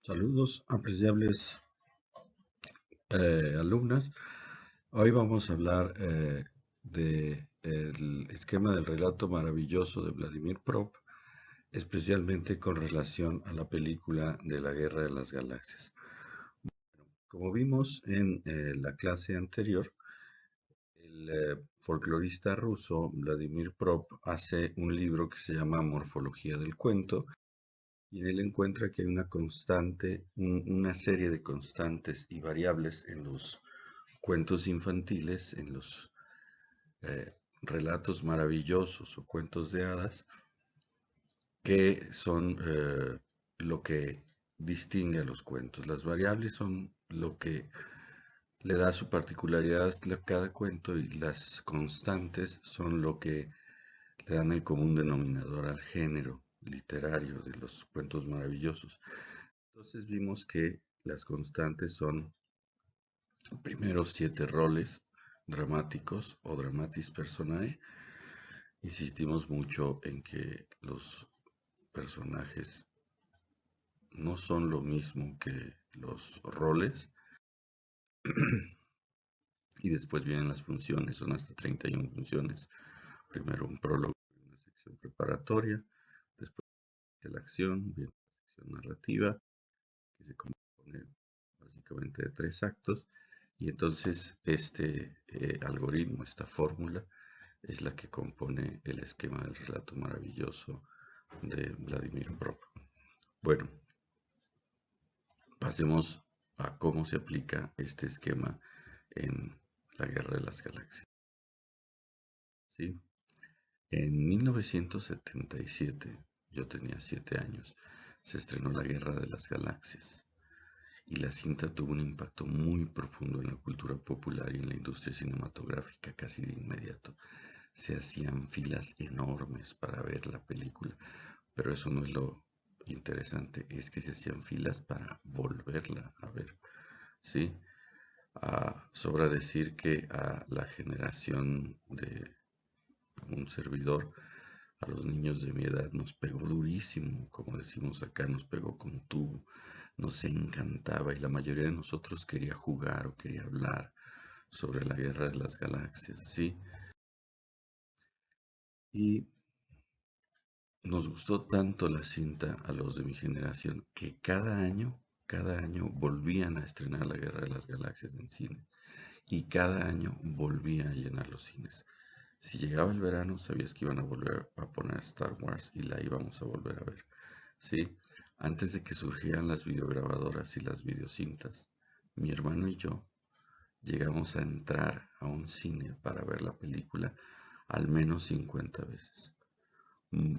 Saludos, apreciables alumnas. Hoy vamos a hablar del esquema del relato maravilloso de Vladimir Prop, especialmente con relación a la película de la Guerra de las Galaxias. Como vimos en la clase anterior, el folclorista ruso Vladimir Prop hace un libro que se llama Morfología del cuento, y en él encuentra que hay una constante, una serie de constantes y variables en los cuentos infantiles, en los relatos maravillosos o cuentos de hadas, que son lo que distingue a los cuentos. Las variables son lo que le da su particularidad a cada cuento, y las constantes son lo que le dan el común denominador al género literario de los cuentos maravillosos. Entonces vimos que las constantes son primero 7 roles dramáticos o dramatis personae. Insistimos mucho en que los personajes no son lo mismo que los roles. Y después vienen las funciones, son hasta 31 funciones. Primero un prólogo y una sección preparatoria, después la acción, viene la sección narrativa, que se compone básicamente de 3 actos, y entonces este algoritmo, esta fórmula, es la que compone el esquema del relato maravilloso de Vladimir Prop. Bueno, pasemos a cómo se aplica este esquema en la Guerra de las Galaxias. ¿Sí? En 1977, yo tenía 7 años, se estrenó la Guerra de las Galaxias, y la cinta tuvo un impacto muy profundo en la cultura popular y en la industria cinematográfica casi de inmediato. Se hacían filas enormes para ver la película, pero eso no es lo interesante, es que se hacían filas para volverla a ver, ¿sí? Sobra decir que a la generación de un servidor, a los niños de mi edad, nos pegó durísimo, como decimos acá, nos pegó con tubo, nos encantaba, y la mayoría de nosotros quería jugar o quería hablar sobre la Guerra de las Galaxias, ¿sí? Y nos gustó tanto la cinta a los de mi generación que cada año volvían a estrenar la Guerra de las Galaxias en cine, y cada año volvía a llenar los cines. Si llegaba el verano, sabías que iban a volver a poner Star Wars y la íbamos a volver a ver, ¿sí? Antes de que surgieran las videograbadoras y las videocintas, mi hermano y yo llegamos a entrar a un cine para ver la película al menos 50 veces. Mm,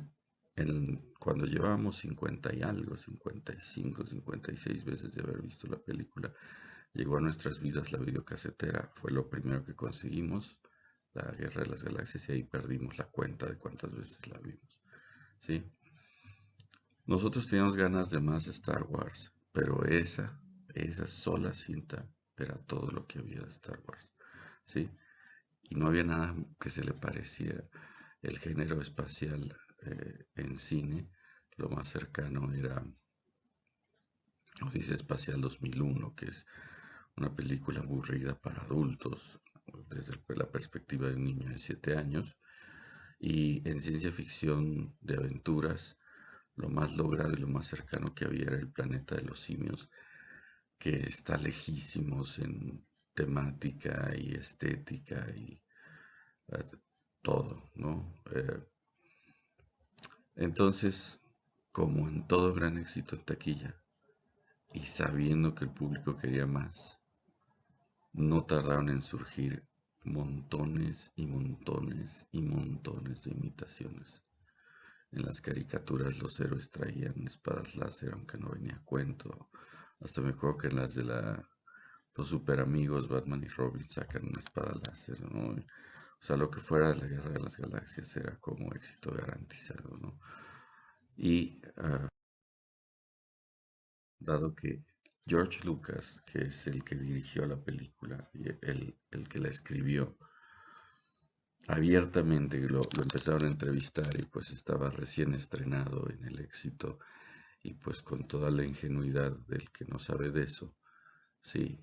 Cuando llevábamos 50 y algo, 55, 56 veces de haber visto la película, llegó a nuestras vidas la videocasetera. Fue lo primero que conseguimos, la Guerra de las Galaxias, y ahí perdimos la cuenta de cuántas veces la vimos, ¿sí? Nosotros teníamos ganas de más Star Wars, pero esa sola cinta era todo lo que había de Star Wars, ¿sí? Y no había nada que se le pareciera. El género espacial en cine, lo más cercano era Odisea Espacial 2001, que es una película aburrida para adultos, desde la perspectiva de un niño de 7 años. Y en ciencia ficción de aventuras, lo más logrado y lo más cercano que había era El planeta de los simios, que está lejísimos en temática y estética y eh, todo, ¿no? Entonces, como en todo gran éxito en taquilla, y sabiendo que el público quería más, no tardaron en surgir montones y montones y montones de imitaciones. En las caricaturas los héroes traían espadas láser, aunque no venía a cuento. Hasta me acuerdo que en las de los super amigos Batman y Robin sacan una espada láser, ¿no? O sea, lo que fuera de la Guerra de las Galaxias era como éxito garantizado, ¿no? Y dado que George Lucas, que es el que dirigió la película y el que la escribió, abiertamente lo empezaron a entrevistar, y pues estaba recién estrenado en el éxito y pues con toda la ingenuidad del que no sabe de eso, sí,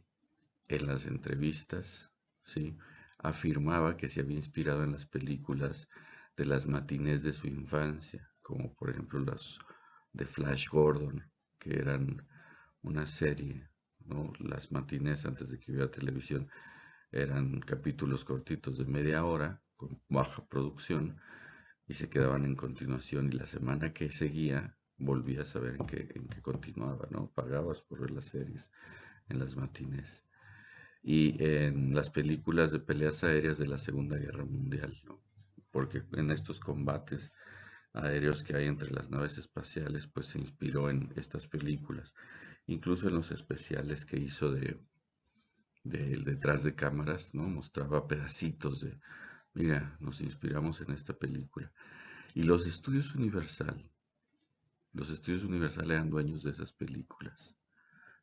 en las entrevistas, sí, afirmaba que se había inspirado en las películas de las matinés de su infancia, como por ejemplo las de Flash Gordon, que eran una serie, ¿no? Las matinés antes de que hubiera televisión eran capítulos cortitos de media hora, con baja producción, y se quedaban en continuación, y la semana que seguía volvías a saber en qué continuaba, ¿no? Pagabas por ver las series en las matinés. Y en las películas de peleas aéreas de la Segunda Guerra Mundial, ¿no? Porque en estos combates aéreos que hay entre las naves espaciales, pues se inspiró en estas películas. Incluso en los especiales que hizo de detrás de cámaras, ¿no? Mostraba pedacitos de, mira, nos inspiramos en esta película. Y los estudios Universal eran dueños de esas películas,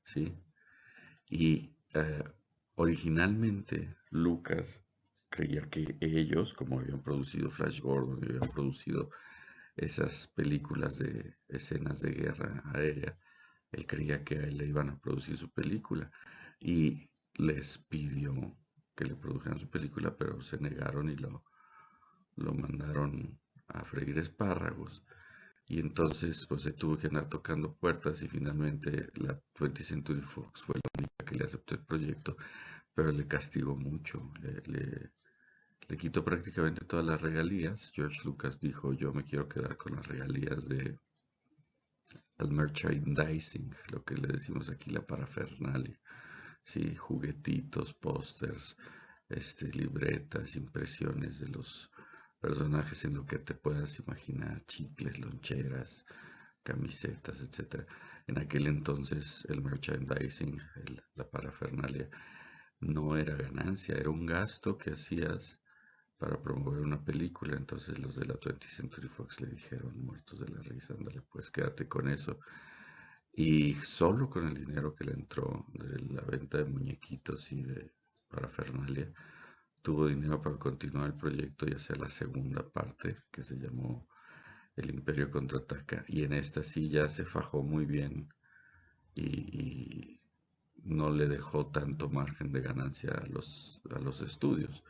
¿sí? Y originalmente Lucas creía que ellos, como habían producido Flash Gordon y habían producido esas películas de escenas de guerra aérea, él creía que a él le iban a producir su película y les pidió que le produjeran su película, pero se negaron y lo mandaron a freír espárragos. Y entonces pues se tuvo que andar tocando puertas y finalmente la 20th Century Fox fue la única que le aceptó el proyecto, pero le castigó mucho, le quitó prácticamente todas las regalías. George Lucas dijo, yo me quiero quedar con las regalías de el merchandising, lo que le decimos aquí, la parafernalia. Sí, juguetitos, pósters, libretas, impresiones de los personajes en lo que te puedas imaginar, chicles, loncheras, camisetas, etcétera. En aquel entonces el merchandising, la parafernalia, no era ganancia, era un gasto que hacías para promover una película. Entonces los de la 20th Century Fox le dijeron, muertos de la risa, ándale, pues quédate con eso. Y solo con el dinero que le entró de la venta de muñequitos y de parafernalia, tuvo dinero para continuar el proyecto y hacer la segunda parte, que se llamó El Imperio Contraataca. Y en esta sí ya se fajó muy bien y no le dejó tanto margen de ganancia a los estudios.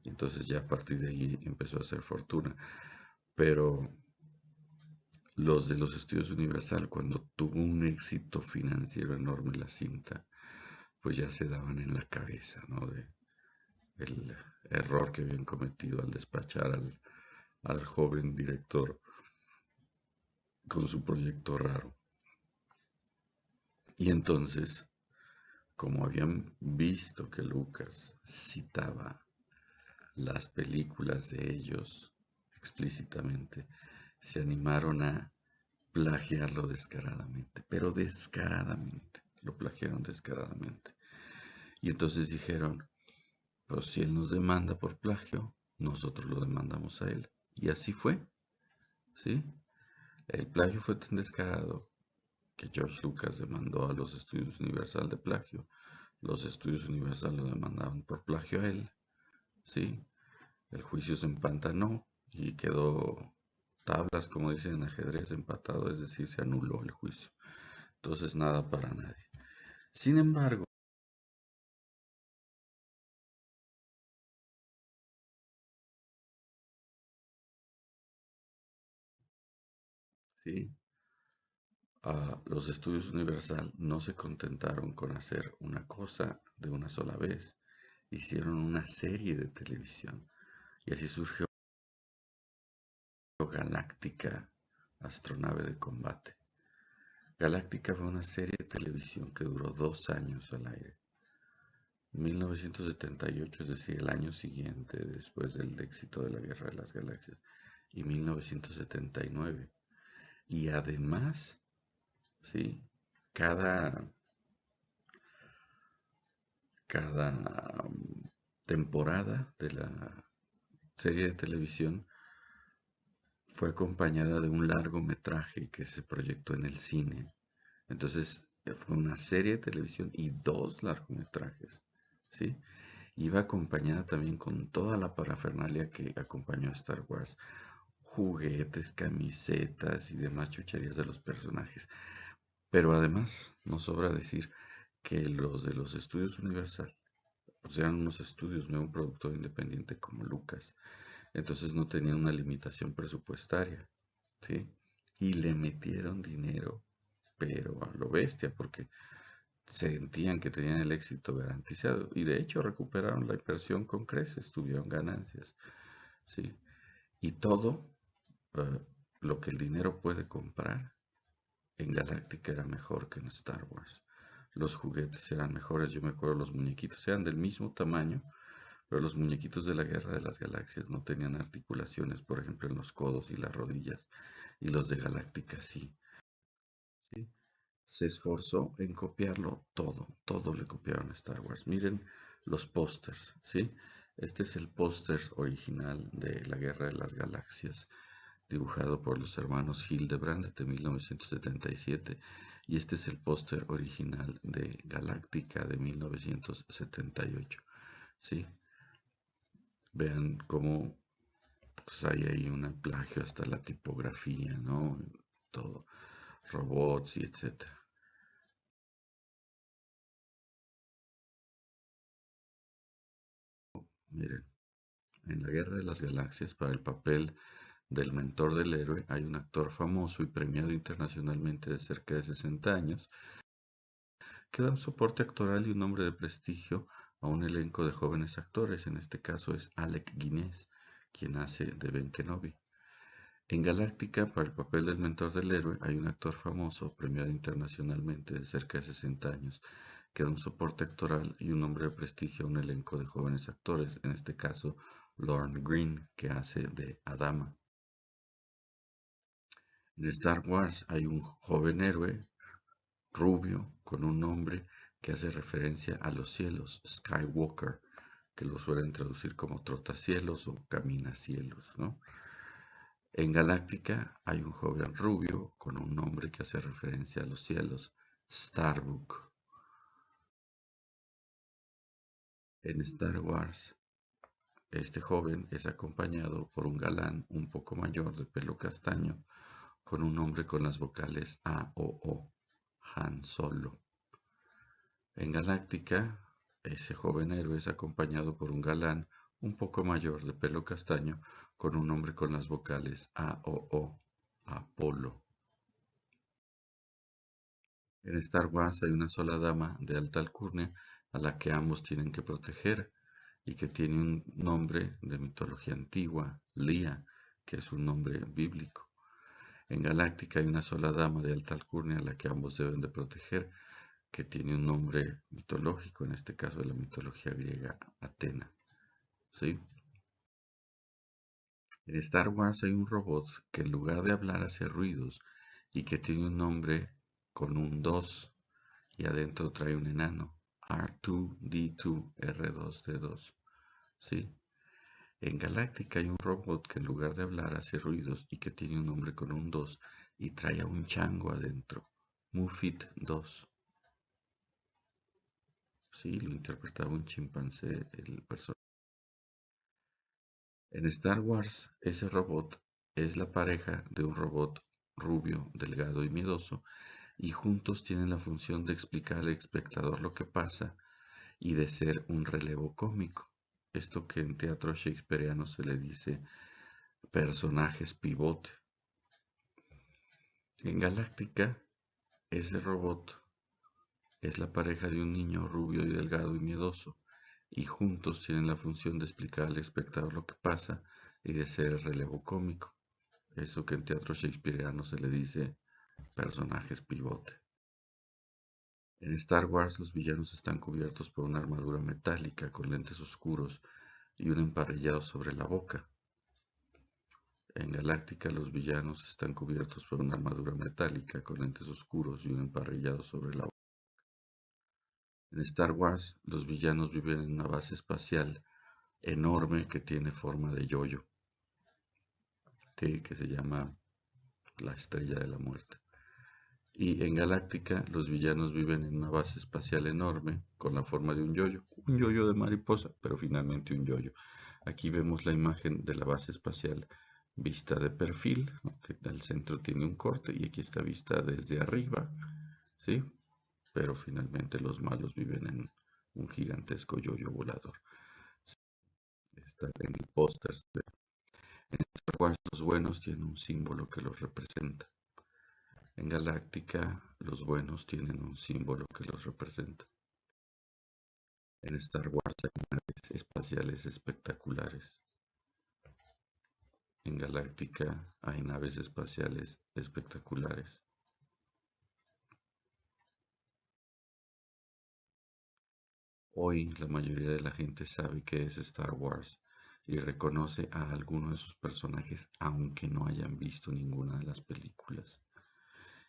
Entonces ya a partir de ahí empezó a hacer fortuna. Pero los de los estudios Universal, cuando tuvo un éxito financiero enorme la cinta, pues ya se daban en la cabeza, ¿no? De el error que habían cometido al despachar al joven director con su proyecto raro. Y entonces, como habían visto que Lucas citaba las películas de ellos explícitamente, se animaron a plagiarlo descaradamente, pero descaradamente, lo plagiaron descaradamente. Y entonces dijeron, pues si él nos demanda por plagio, nosotros lo demandamos a él. Y así fue, ¿sí? El plagio fue tan descarado que George Lucas demandó a los estudios Universal de plagio. Los estudios Universal lo demandaron por plagio a él, ¿sí? El juicio se empantanó y quedó tablas, como dicen en ajedrez, empatado, es decir, se anuló el juicio. Entonces nada para nadie. Sin embargo, ¿sí? Los estudios Universal no se contentaron con hacer una cosa de una sola vez, hicieron una serie de televisión y así surgió Galáctica, astronave de combate. Galáctica fue una serie de televisión que duró 2 años al aire. 1978, es decir, el año siguiente después del éxito de la Guerra de las Galaxias, y 1979. Y además, ¿sí? Cada, cada temporada de la serie de televisión fue acompañada de un largometraje que se proyectó en el cine. Entonces fue una serie de televisión y dos largometrajes, ¿sí? Iba acompañada también con toda la parafernalia que acompañó a Star Wars. juguetes, camisetas y demás chucherías de los personajes. Pero además, nos sobra decir que los de los estudios Universal, pues eran unos estudios, no un productor independiente como Lucas. Entonces no tenían una limitación presupuestaria, ¿sí? Y le metieron dinero, pero a lo bestia, porque sentían que tenían el éxito garantizado. Y de hecho recuperaron la inversión con creces, tuvieron ganancias, ¿sí? Y todo eh, lo que el dinero puede comprar en Galáctica era mejor que en Star Wars. Los juguetes eran mejores, yo me acuerdo, los muñequitos eran del mismo tamaño, pero los muñequitos de la Guerra de las Galaxias no tenían articulaciones, por ejemplo, en los codos y las rodillas, y los de Galáctica sí. ¿Sí? Se esforzó en copiarlo todo, todo le copiaron a Star Wars. Miren los pósters, ¿sí? Este es el póster original de la Guerra de las Galaxias, dibujado por los hermanos Hildebrand de 1977, y este es el póster original de Galáctica de 1978, ¿sí? Vean cómo pues, hay ahí un plagio hasta la tipografía, ¿no? Todo, robots y etcétera. Miren, en la Guerra de las Galaxias, para el papel del mentor del héroe, hay un actor famoso y premiado internacionalmente de cerca de 60 años que da un soporte actoral y un nombre de prestigio a un elenco de jóvenes actores. En este caso es Alec Guinness, quien hace de Ben Kenobi. En Galáctica, para el papel del mentor del héroe, hay un actor famoso, premiado internacionalmente de cerca de 60 años, que da un soporte actoral y un nombre de prestigio a un elenco de jóvenes actores, en este caso Lorne Greene, que hace de Adama. En Star Wars hay un joven héroe rubio con un nombre que hace referencia a los cielos, Skywalker, que lo suelen traducir como trotacielos o caminacielos, ¿no? En Galáctica hay un joven rubio con un nombre que hace referencia a los cielos, Starbuck. En Star Wars, este joven es acompañado por un galán un poco mayor de pelo castaño con un nombre con las vocales A o O, Han Solo. En Galáctica, ese joven héroe es acompañado por un galán un poco mayor de pelo castaño con un nombre con las vocales A o O, Apolo. En Star Wars hay una sola dama de alta alcurnia a la que ambos tienen que proteger y que tiene un nombre de mitología antigua, Lía, que es un nombre bíblico. En Galáctica hay una sola dama de alta alcurnia a la que ambos deben de proteger, que tiene un nombre mitológico, en este caso de la mitología griega, Atena. ¿Sí? En Star Wars hay un robot que en lugar de hablar hace ruidos y que tiene un nombre con un 2 y adentro trae un enano, R2D2, R2D2. ¿Sí? En Galáctica hay un robot que en lugar de hablar hace ruidos y que tiene un nombre con un 2 y trae a un chango adentro, Mufit 2. Sí, lo interpretaba un chimpancé el personaje. En Star Wars, ese robot es la pareja de un robot rubio, delgado y miedoso, y juntos tienen la función de explicar al espectador lo que pasa y de ser un relevo cómico. Esto que en teatro shakespeariano se le dice personajes pivote. En Galáctica, ese robot es la pareja de un niño rubio y delgado y miedoso, y juntos tienen la función de explicar al espectador lo que pasa y de ser el relevo cómico. Eso que en teatro shakespeariano se le dice personajes pivote. En Star Wars los villanos están cubiertos por una armadura metálica con lentes oscuros y un emparrillado sobre la boca. En Galáctica los villanos están cubiertos por una armadura metálica con lentes oscuros y un emparrillado sobre la boca. En Star Wars los villanos viven en una base espacial enorme que tiene forma de yoyo, que se llama la Estrella de la Muerte. Y en Galáctica los villanos viven en una base espacial enorme con la forma de un yoyo de mariposa, pero finalmente un yoyo. Aquí vemos la imagen de la base espacial vista de perfil, ¿no? Que al centro tiene un corte y aquí está vista desde arriba, ¿sí? Pero finalmente los malos viven en un gigantesco yoyo volador. Está en el póster. En Star Wars los buenos tienen un símbolo que los representa. En Galáctica los buenos tienen un símbolo que los representa. En Star Wars hay naves espaciales espectaculares. En Galáctica hay naves espaciales espectaculares. Hoy la mayoría de la gente sabe qué es Star Wars y reconoce a alguno de sus personajes aunque no hayan visto ninguna de las películas.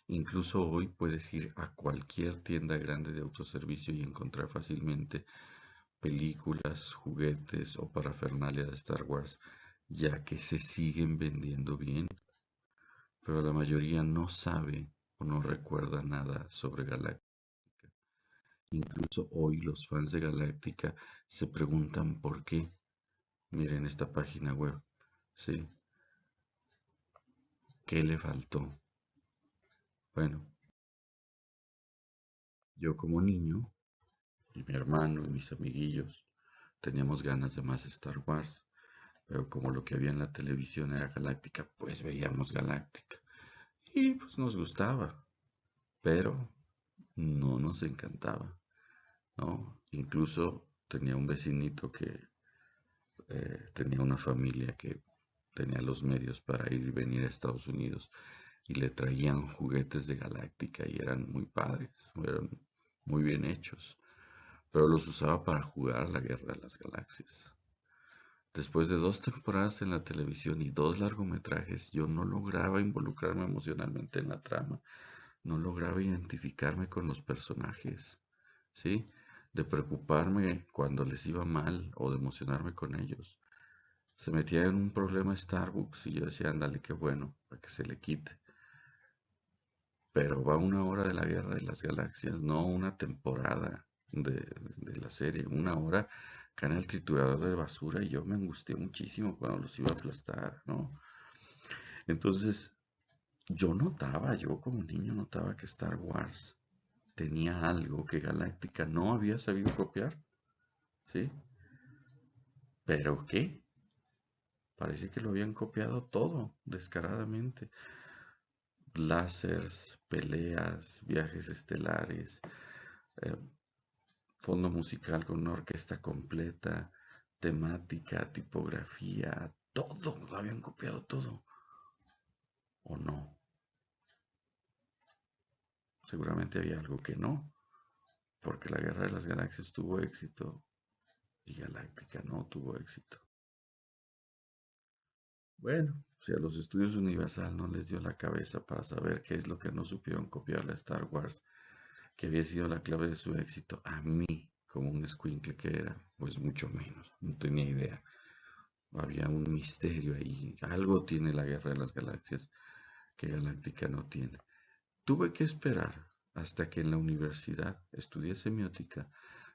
Incluso hoy puedes ir a cualquier tienda grande de autoservicio y encontrar fácilmente películas, juguetes o parafernalia de Star Wars, ya que se siguen vendiendo bien, pero la mayoría no sabe o no recuerda nada sobre Galáctica. Incluso hoy los fans de Galáctica se preguntan por qué. Miren esta página web, ¿sí? ¿Qué le faltó? Bueno, yo como niño y mi hermano y mis amiguillos teníamos ganas de más Star Wars, pero como lo que había en la televisión era Galáctica, pues veíamos Galáctica y pues nos gustaba, pero no nos encantaba, ¿no? Incluso tenía un vecinito que tenía una familia que tenía los medios para ir y venir a Estados Unidos y le traían juguetes de Galáctica y eran muy padres, eran muy bien hechos, pero los usaba para jugar la Guerra de las Galaxias. Después de 2 temporadas en la televisión y 2 largometrajes, yo no lograba involucrarme emocionalmente en la trama, no lograba identificarme con los personajes, ¿sí? De preocuparme cuando les iba mal o de emocionarme con ellos. Se metía en un problema Starbucks y yo decía, ándale, qué bueno, para que se le quite. Pero va una hora de la Guerra de las Galaxias, no una temporada de la serie. Una hora cae en el triturador de basura y yo me angustié muchísimo cuando los iba a aplastar, ¿no? Entonces, yo como niño notaba que Star Wars tenía algo que Galáctica no había sabido copiar, ¿sí? ¿Pero qué? Parece que lo habían copiado todo, descaradamente. Láseres, peleas, viajes estelares, eh, fondo musical con una orquesta completa, temática, tipografía, todo, lo habían copiado todo. ¿O no? Seguramente había algo que no, porque la Guerra de las Galaxias tuvo éxito y Galáctica no tuvo éxito. Bueno, si a los estudios Universal no les dio la cabeza para saber qué es lo que no supieron copiar a Star Wars, que había sido la clave de su éxito, a mí, como un escuincle que era, pues mucho menos, no tenía idea. Había un misterio ahí, algo tiene la Guerra de las Galaxias que Galáctica no tiene. Tuve que esperar hasta que en la universidad estudié semiótica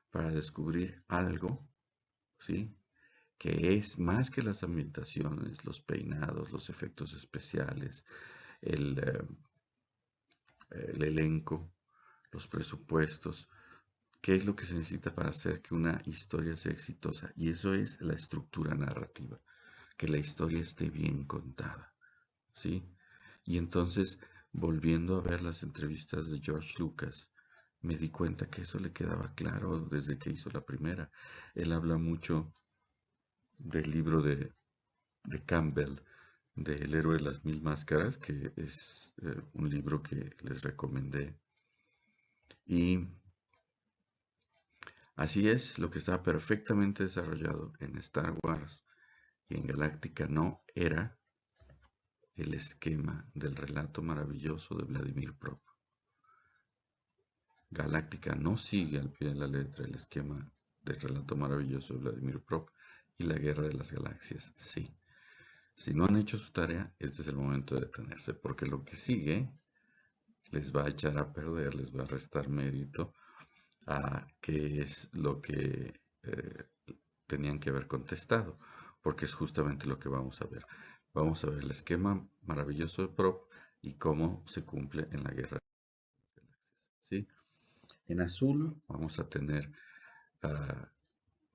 para descubrir algo, ¿sí? Que es más que las ambientaciones, los peinados, los efectos especiales, el, eh, el elenco, los presupuestos, qué es lo que se necesita para hacer que una historia sea exitosa. Y eso es la estructura narrativa, que la historia esté bien contada, ¿sí? Y entonces, volviendo a ver las entrevistas de George Lucas, me di cuenta que eso le quedaba claro desde que hizo la primera. Él habla mucho del libro de Campbell, de El héroe de las mil máscaras, que es un libro que les recomendé. Y así es, lo que estaba perfectamente desarrollado en Star Wars y en Galáctica no era el esquema del relato maravilloso de Vladimir Prop. Galáctica no sigue al pie de la letra el esquema del relato maravilloso de Vladimir Prop y la Guerra de las Galaxias sí. Si no han hecho su tarea, este es el momento de detenerse, porque lo que sigue les va a echar a perder, les va a restar mérito a qué es lo que tenían que haber contestado, porque es justamente lo que vamos a ver. Vamos a ver el esquema maravilloso de Prop y cómo se cumple en la guerra de las galaxias. ¿Sí? En azul vamos a tener ah,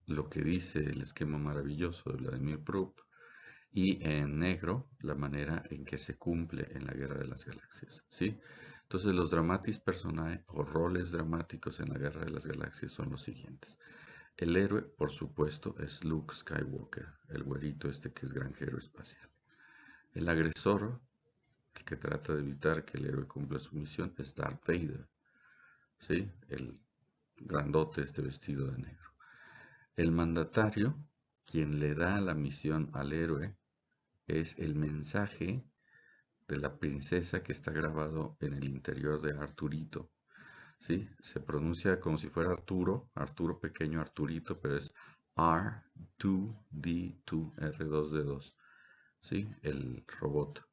lo que dice el esquema maravilloso de Vladimir Prop y en negro la manera en que se cumple en la guerra de las galaxias. ¿Sí? Entonces los dramatis personae o roles dramáticos en la guerra de las galaxias son los siguientes. El héroe, por supuesto, es Luke Skywalker, el güerito este que es granjero espacial. El agresor, el que trata de evitar que el héroe cumpla su misión, es Darth Vader, ¿sí? El grandote este vestido de negro. El mandatario, quien le da la misión al héroe, es el mensaje de la princesa que está grabado en el interior de Arturito. ¿Sí? Se pronuncia como si fuera Arturo, Arturo pequeño, Arturito, pero es R2D2, R2D2, ¿sí? El robot.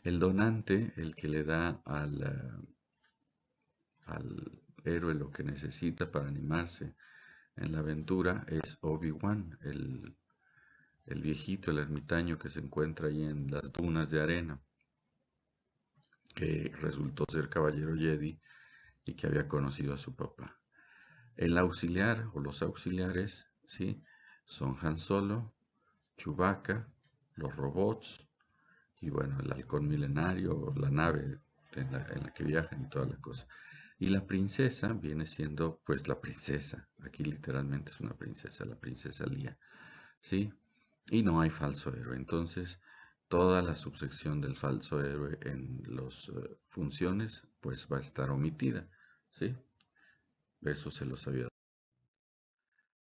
El donante, el que le da al héroe lo que necesita para animarse en la aventura, es Obi-Wan, el viejito, el ermitaño que se encuentra ahí en las dunas de arena, que resultó ser caballero Jedi y que había conocido a su papá. El auxiliar o los auxiliares, ¿sí? Son Han Solo, Chewbacca, los robots y bueno, el halcón milenario, la nave en la que viajan y toda la cosa. Y la princesa viene siendo pues la princesa, aquí literalmente es una princesa, la princesa Lía, ¿sí? Y no hay falso héroe, entonces toda la subsección del falso héroe en las funciones pues va a estar omitida, ¿sí? Eso se lo sabía.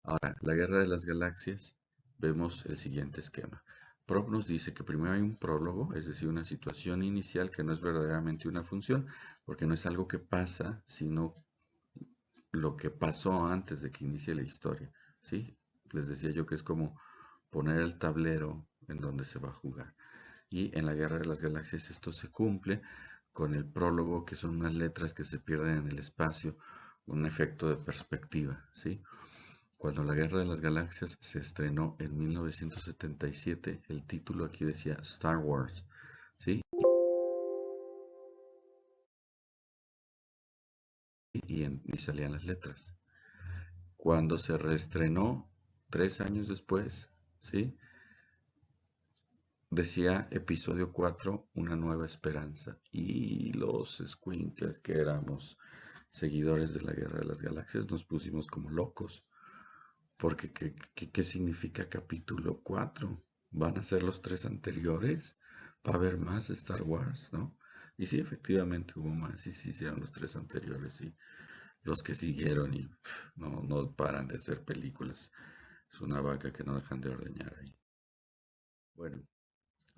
Ahora, la guerra de las galaxias, vemos el siguiente esquema. Prop nos dice que primero hay un prólogo, es decir, una situación inicial que no es verdaderamente una función, porque no es algo que pasa, sino lo que pasó antes de que inicie la historia. ¿Sí? Les decía yo que es como poner el tablero en donde se va a jugar. Y en la guerra de las galaxias esto se cumple con el prólogo, que son unas letras que se pierden en el espacio, un efecto de perspectiva. ¿Sí? Cuando la Guerra de las Galaxias se estrenó en 1977, el título aquí decía Star Wars, ¿sí? Y salían las letras. Cuando se reestrenó 3 años después, ¿sí? Decía episodio 4, Una nueva esperanza. Y los squinkles que éramos seguidores de la Guerra de las Galaxias nos pusimos como locos. Porque, ¿qué significa capítulo 4? ¿Van a ser los 3 anteriores? ¿Va a haber más de Star Wars, no? Y sí, efectivamente hubo más, y sí hicieron los 3 anteriores, y los que siguieron, y no paran de hacer películas. Es una vaca que no dejan de ordeñar ahí. Bueno,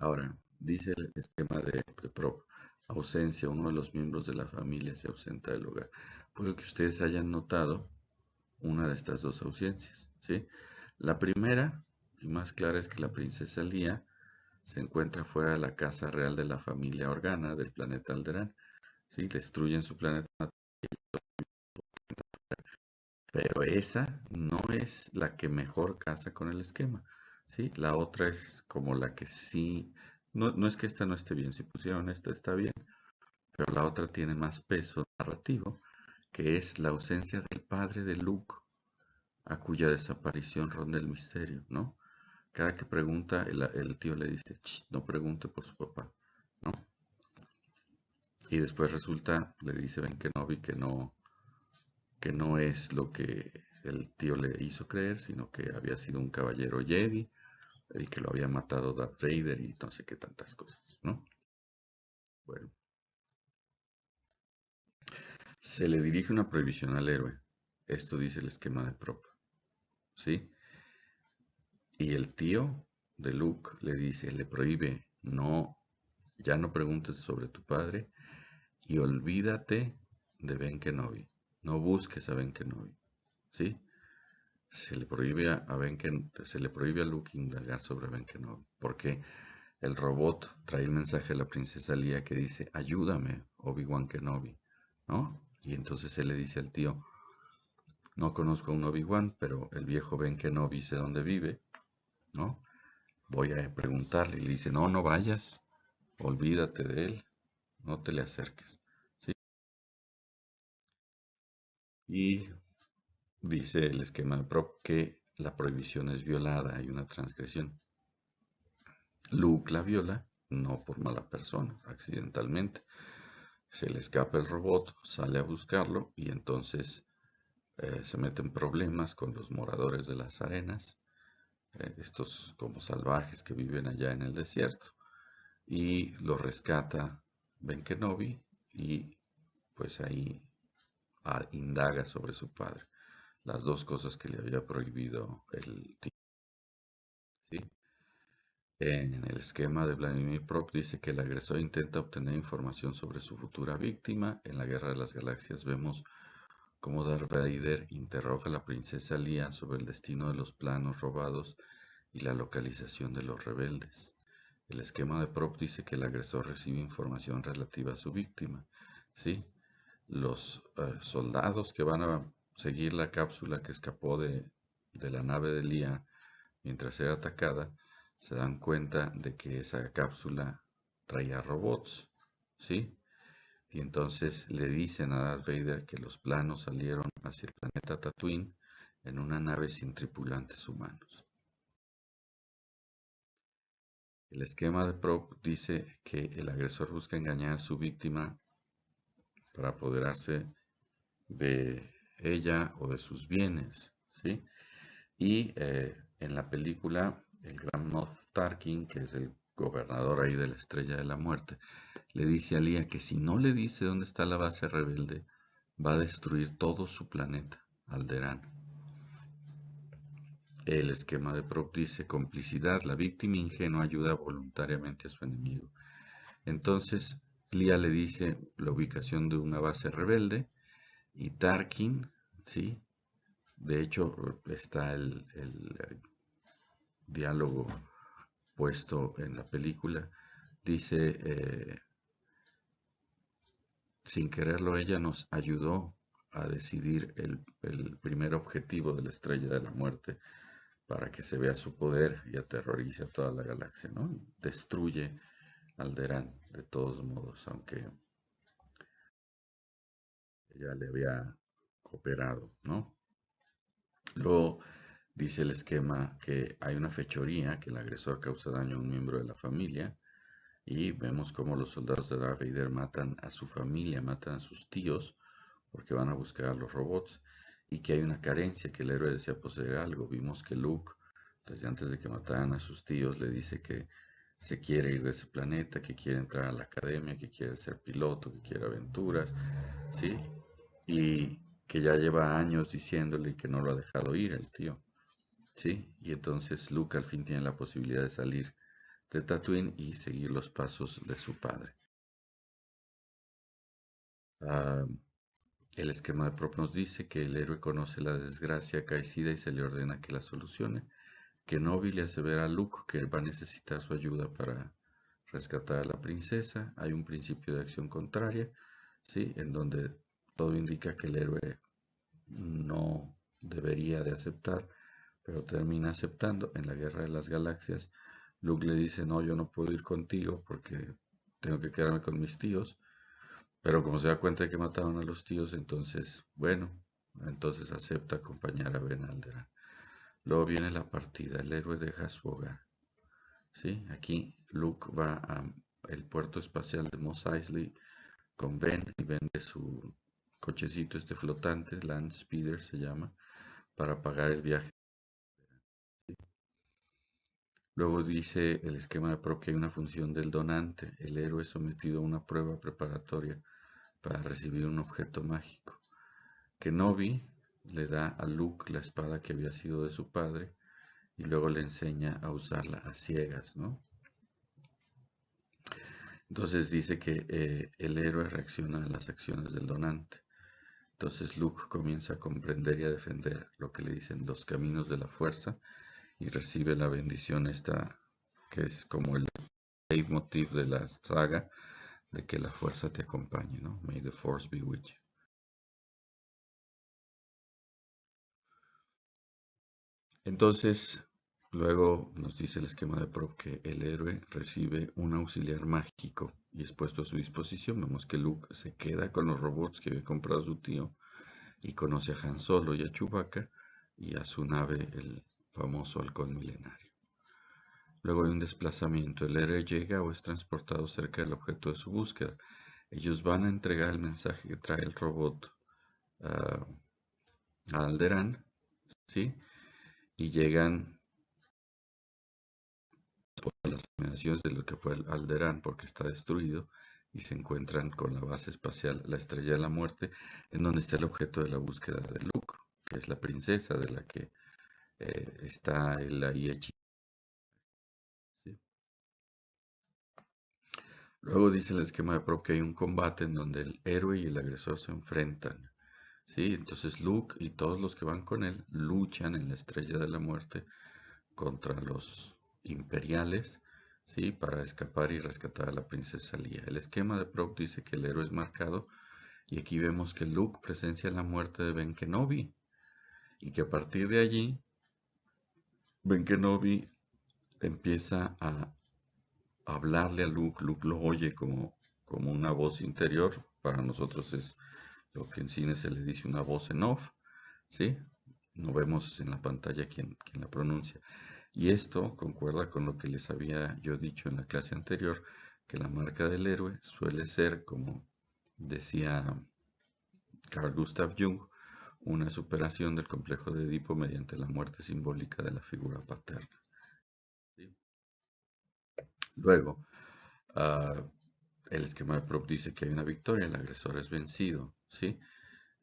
ahora, dice el esquema de Prop, ausencia, uno de los miembros de la familia se ausenta del hogar. Puede que ustedes hayan notado una de estas dos ausencias, ¿sí? La primera y más clara es que la princesa Lía se encuentra fuera de la casa real de la familia Organa del planeta Alderaan, ¿sí? Destruyen su planeta, pero esa no es la que mejor casa con el esquema, ¿sí? La otra es como la que sí, no es que esta no esté bien, si pusieron esta está bien, pero la otra tiene más peso narrativo, que es la ausencia del padre de Luke, a cuya desaparición ronda el misterio, ¿no? Cada que pregunta, el tío le dice, no pregunte por su papá, ¿no? Y después resulta, le dice Ben Kenobi que no es lo que el tío le hizo creer, sino que había sido un caballero Jedi, el que lo había matado Darth Vader y no sé qué tantas cosas, ¿no? Bueno, se le dirige una prohibición al héroe. Esto dice el esquema de Prop, ¿sí? Y el tío de Luke le dice, le prohíbe, no, ya no preguntes sobre tu padre y olvídate de Ben Kenobi. No busques a Ben Kenobi, ¿sí? Se le prohíbe a Luke indagar sobre Ben Kenobi, porque el robot trae el mensaje a la princesa Leia que dice, ayúdame, Obi-Wan Kenobi, ¿no? Y entonces él le dice al tío, no conozco a un Obi-Wan, pero el viejo Ben Kenobi sé dónde vive, ¿no? voy a preguntarle. Y le dice, no, no vayas, olvídate de él, no te le acerques. ¿Sí? Y dice el esquema de Prop que la prohibición es violada, hay una transgresión. Luke la viola, no por mala persona, accidentalmente. Se le escapa el robot, sale a buscarlo y entonces se meten problemas con los moradores de las arenas, estos como salvajes que viven allá en el desierto, y lo rescata Ben Kenobi y pues ahí indaga sobre su padre, las dos cosas que le había prohibido el tío. ¿Sí? En el esquema de Vladimir Prop dice que el agresor intenta obtener información sobre su futura víctima. En la Guerra de las Galaxias vemos cómo Darth Vader interroga a la princesa Leia sobre el destino de los planos robados y la localización de los rebeldes. El esquema de Prop dice que el agresor recibe información relativa a su víctima. ¿Sí? Los soldados que van a seguir la cápsula que escapó de la nave de Leia mientras era atacada, se dan cuenta de que esa cápsula traía robots, ¿sí? Y entonces le dicen a Darth Vader que los planos salieron hacia el planeta Tatooine en una nave sin tripulantes humanos. El esquema de Prop dice que el agresor busca engañar a su víctima para apoderarse de ella o de sus bienes, ¿sí? Y en la película, el gran Moff Tarkin, que es el gobernador ahí de la Estrella de la Muerte, le dice a Leia que si no le dice dónde está la base rebelde, va a destruir todo su planeta, Alderaan. El esquema de Prop dice complicidad, la víctima ingenua ayuda voluntariamente a su enemigo. Entonces, Leia le dice la ubicación de una base rebelde y Tarkin, ¿sí? De hecho, está el diálogo puesto en la película, dice, sin quererlo ella nos ayudó a decidir el primer objetivo de la Estrella de la Muerte para que se vea su poder y aterrorice a toda la galaxia, ¿no? Destruye Alderaan de todos modos, aunque ella le había cooperado, ¿no? Luego dice el esquema que hay una fechoría, que el agresor causa daño a un miembro de la familia, y vemos cómo los soldados de Darth Vader matan a su familia, matan a sus tíos, porque van a buscar a los robots, y que hay una carencia, que el héroe desea poseer algo. Vimos que Luke, desde antes de que mataran a sus tíos, le dice que se quiere ir de ese planeta, que quiere entrar a la academia, que quiere ser piloto, que quiere aventuras, ¿sí? Y que ya lleva años diciéndole que no lo ha dejado ir el tío, ¿sí? Y entonces Luke al fin tiene la posibilidad de salir de Tatooine y seguir los pasos de su padre. Ah, el esquema de Prop nos dice que el héroe conoce la desgracia acaecida y se le ordena que la solucione. Kenobi le asevera a Luke que va a necesitar su ayuda para rescatar a la princesa. Hay un principio de acción contraria, ¿sí? En donde todo indica que el héroe no debería de aceptar, pero termina aceptando. En la Guerra de las Galaxias, Luke le dice, no, yo no puedo ir contigo porque tengo que quedarme con mis tíos, pero como se da cuenta de que mataron a los tíos, entonces, bueno, entonces acepta acompañar a Ben Alderaan. Luego viene la partida, el héroe deja su hogar, ¿sí? Aquí Luke va al puerto espacial de Mos Eisley con Ben y vende su cochecito este flotante, Land Speeder se llama, para pagar el viaje. Luego dice el esquema de Pro que hay una función del donante. El héroe es sometido a una prueba preparatoria para recibir un objeto mágico. Kenobi le da a Luke la espada que había sido de su padre y luego le enseña a usarla a ciegas, ¿no? Entonces dice que el héroe reacciona a las acciones del donante. Entonces Luke comienza a comprender y a defender lo que le dicen los caminos de la fuerza y recibe la bendición esta que es como el leitmotiv de la saga de que la fuerza te acompañe, ¿no? May the force be with you. Entonces Luego nos dice el esquema de prop que el héroe recibe un auxiliar mágico y es puesto a su disposición. Vemos que Luke se queda con los robots que había comprado su tío y conoce a Han Solo y a Chewbacca y a su nave, el famoso halcón milenario. Luego de un desplazamiento, el héroe llega o es transportado cerca del objeto de su búsqueda. Ellos van a entregar el mensaje que trae el robot a Alderaan, ¿sí? Y llegan a las inmediaciones de lo que fue el Alderaan porque está destruido y se encuentran con la base espacial, la Estrella de la Muerte, en donde está el objeto de la búsqueda de Luke, que es la princesa de la que está él ahí hechizado, ¿sí? Luego dice el esquema de prop que hay un combate en donde el héroe y el agresor se enfrentan, ¿sí? Entonces Luke y todos los que van con él luchan en la Estrella de la Muerte contra los imperiales, ¿sí? Para escapar y rescatar a la princesa Leia. El esquema de prop dice que el héroe es marcado y aquí vemos que Luke presencia la muerte de Ben Kenobi y que a partir de allí Ben Kenobi empieza a hablarle a Luke. Luke lo oye como una voz interior. Para nosotros es lo que en cine se le dice una voz en off, ¿sí? No vemos en la pantalla quién la pronuncia. Y esto concuerda con lo que les había yo dicho en la clase anterior, que la marca del héroe suele ser, como decía Carl Gustav Jung, una superación del complejo de Edipo mediante la muerte simbólica de la figura paterna, ¿sí? Luego, uh, el esquema de prop dice que hay una victoria, el agresor es vencido, ¿sí?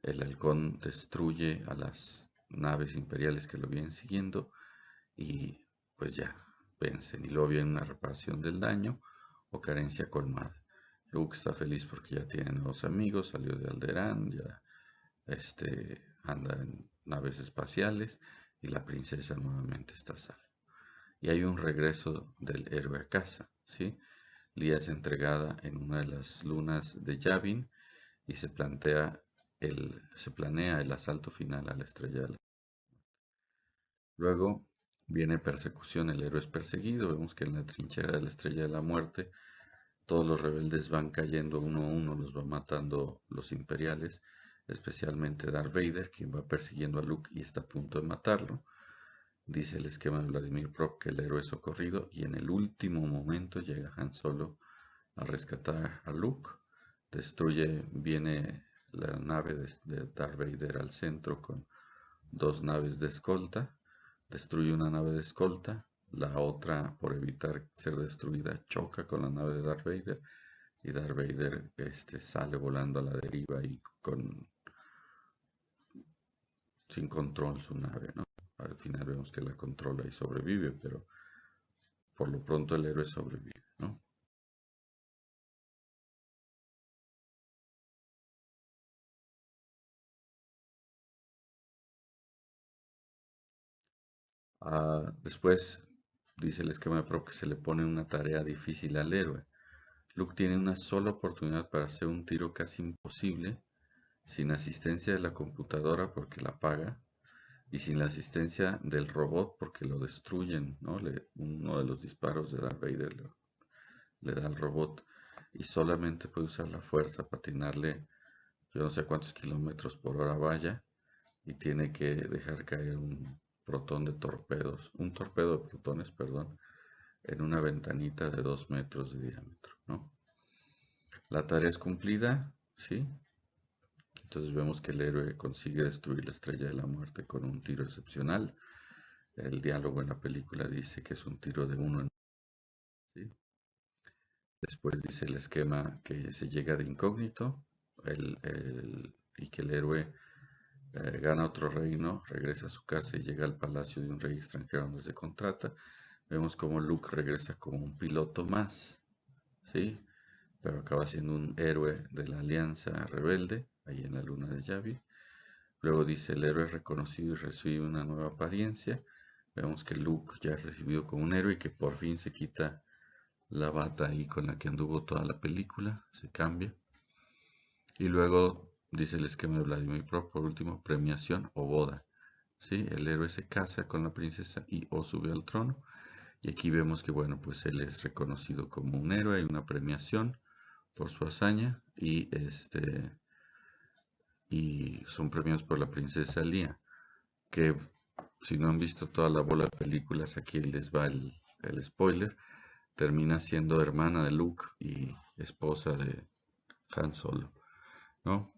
El halcón destruye a las naves imperiales que lo vienen siguiendo y pues ya vencen. Y luego viene una reparación del daño o carencia colmada. Luke está feliz porque ya tiene nuevos amigos, salió de Alderaan, ya anda en naves espaciales y la princesa nuevamente está a salvo. Y hay un regreso del héroe a casa, ¿sí? Leia es entregada en una de las lunas de Yavin y se planea el asalto final a la estrella de la... Luego viene persecución, el héroe es perseguido, vemos que en la trinchera de la estrella de la muerte todos los rebeldes van cayendo uno a uno, los va matando los imperiales, especialmente Darth Vader, quien va persiguiendo a Luke y está a punto de matarlo. Dice el esquema de Vladimir Prop que el héroe es socorrido y en el último momento llega Han Solo a rescatar a Luke. Viene la nave de Darth Vader al centro con dos naves de escolta. Destruye una nave de escolta. La otra, por evitar ser destruida, choca con la nave de Darth Vader. Y Darth Vader sale volando a la deriva y sin control su nave, ¿no? Al final vemos que la controla y sobrevive, pero por lo pronto el héroe sobrevive, ¿no? Después dice el esquema de Prop que se le pone una tarea difícil al héroe. Luke tiene una sola oportunidad para hacer un tiro casi imposible, sin asistencia de la computadora porque la apaga, y sin la asistencia del robot porque lo destruyen, ¿no? Uno de los disparos de Darth Vader le da al robot y solamente puede usar la fuerza para atinarle, yo no sé cuántos kilómetros por hora vaya, y tiene que dejar caer un torpedo de protones, perdón, en una ventanita de 2 metros de diámetro, ¿no? La tarea es cumplida, ¿sí? Entonces vemos que el héroe consigue destruir la estrella de la muerte con un tiro excepcional. El diálogo en la película dice que es un tiro de uno en... ¿sí? Después dice el esquema que se llega de incógnito y que el héroe gana otro reino, regresa a su casa y llega al palacio de un rey extranjero donde se contrata. Vemos como Luke regresa como un piloto más, ¿sí? Pero acaba siendo un héroe de la Alianza Rebelde, ahí en la luna de Yavin. Luego dice, el héroe es reconocido y recibe una nueva apariencia. Vemos que Luke ya es recibido como un héroe y que por fin se quita la bata ahí con la que anduvo toda la película, se cambia. Y luego dice el esquema de Vladimir Pro, por último, premiación o boda. ¿sí? El héroe se casa con la princesa y O sube al trono. Y aquí vemos que, bueno, pues él es reconocido como un héroe, hay una premiación por su hazaña y son premiados por la princesa Lía, que si no han visto toda la bola de películas, aquí les va el spoiler, termina siendo hermana de Luke y esposa de Han Solo, ¿no?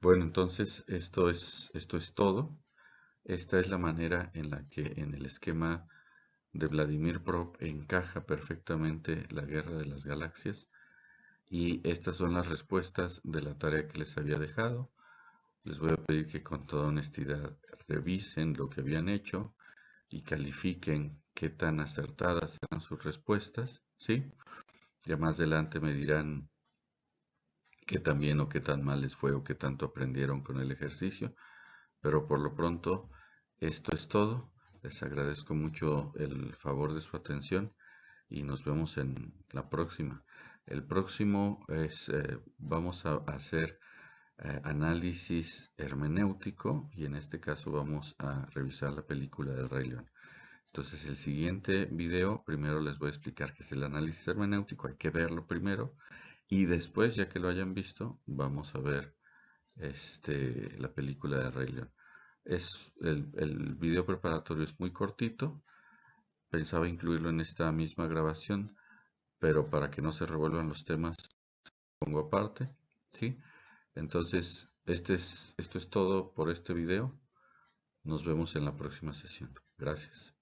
Bueno, entonces esto es todo. Esta es la manera en la que en el esquema de Vladimir Prop encaja perfectamente la Guerra de las Galaxias y estas son las respuestas de la tarea que les había dejado. Les voy a pedir que con toda honestidad revisen lo que habían hecho y califiquen qué tan acertadas eran sus respuestas, ¿sí? Ya más adelante me dirán qué tan bien o qué tan mal les fue o qué tanto aprendieron con el ejercicio, pero por lo pronto esto es todo. Les agradezco mucho el favor de su atención y nos vemos en la próxima. El próximo vamos a hacer análisis hermenéutico y en este caso vamos a revisar la película del Rey León. Entonces el siguiente video, primero les voy a explicar qué es el análisis hermenéutico, hay que verlo primero y después, ya que lo hayan visto, vamos a ver la película de Rey León. El video preparatorio es muy cortito, pensaba incluirlo en esta misma grabación, pero para que no se revuelvan los temas, pongo aparte, ¿sí? Entonces, esto es todo por este video. Nos vemos en la próxima sesión. Gracias.